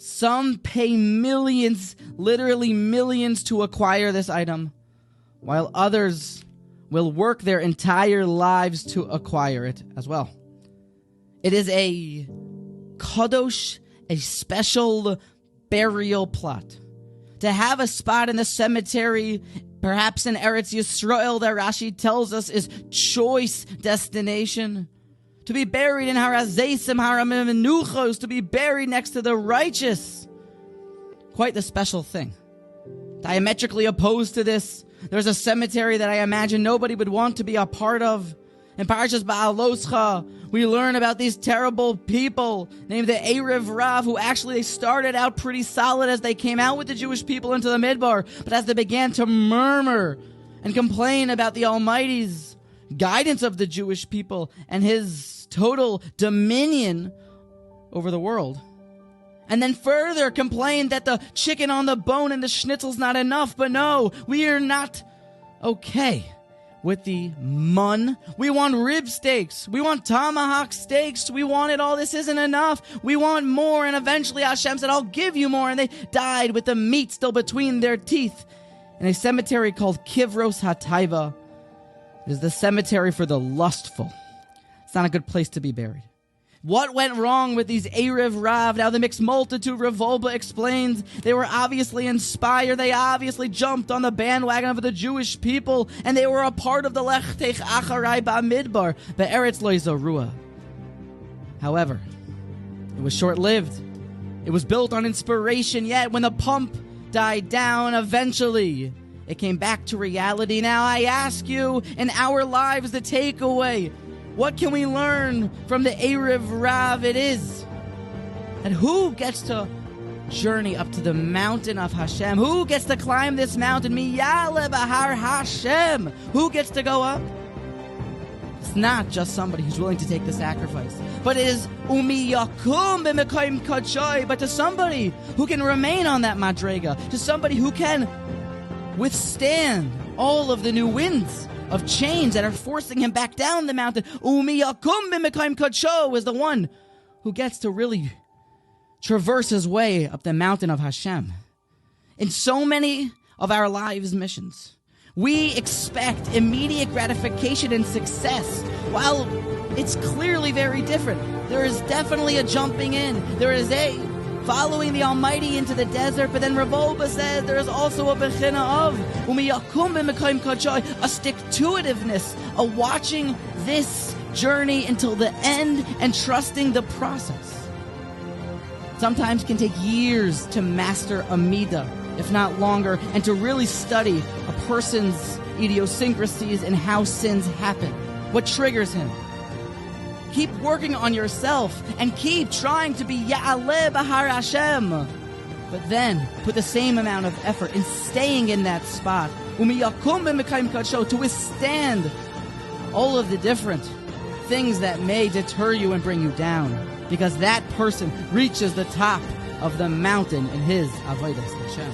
Some pay millions, literally millions, to acquire this item, while others will work their entire lives to acquire it as well. It is a kadosh, a special burial plot. To have a spot in the cemetery, perhaps in Eretz Yisrael, that Rashi tells us is choice destination. To be buried in Harazesim, Haramenuchos, to be buried next to the righteous. Quite the special thing. Diametrically opposed to this, there's a cemetery that I imagine nobody would want to be a part of. In Parashas Behaaloscha, we learn about these terrible people named the Eirev-Rav, who actually they started out pretty solid as they came out with the Jewish people into the Midbar, but as they began to murmur and complain about the Almighty's guidance of the Jewish people and his total dominion over the world, and then further complained that the chicken on the bone and the schnitzel's not enough, but no, we are not okay with the mun. We want rib steaks. We want tomahawk steaks. We want it all. This isn't enough. We want more. And eventually Hashem said, I'll give you more. And they died with the meat still between their teeth in a cemetery called Kivros HaTaiva. It is the cemetery for the lustful. It's not a good place to be buried. What went wrong with these Eirev-Rav? Now the mixed multitude, Revolba explains, they were obviously inspired. They obviously jumped on the bandwagon of the Jewish people, and they were a part of the Lech Teich Acharai Ba'midbar, Be'eretz Lo Zarua. However, it was short-lived. It was built on inspiration, yet when the pump died down, eventually it came back to reality. Now I ask you, in our lives, the takeaway, what can we learn from the Eirev-Rav? It is that who gets to journey up to the mountain of Hashem? Who gets to climb this mountain? Miyale Bahar Hashem. Who gets to go up? It's not just somebody who's willing to take the sacrifice, but it is Umi Yakum b'Mekayim Kadshay, but to somebody who can remain on that madrega, to somebody who can withstand all of the new winds of change that are forcing him back down the mountain. Umi Yakum b'Mekayim Kadsho is the one who gets to really traverse his way up the mountain of Hashem. In so many of our lives' missions, we expect immediate gratification and success, while it's clearly very different. There is definitely a jumping in. There is a following the Almighty into the desert, but then Revolba says there is also a bechina of umiyakum b'mekayim kadshay, a stick-to-itiveness, a watching this journey until the end and trusting the process. Sometimes can take years to master a midah, if not longer, and to really study a person's idiosyncrasies and how sins happen, what triggers him. Keep working on yourself and keep trying to be Ya'aleh Bahar Hashem. But then put the same amount of effort in staying in that spot, Umiyakum b'Mekayim Kadsho, to withstand all of the different things that may deter you and bring you down, because that person reaches the top of the mountain in his Avodas Hashem.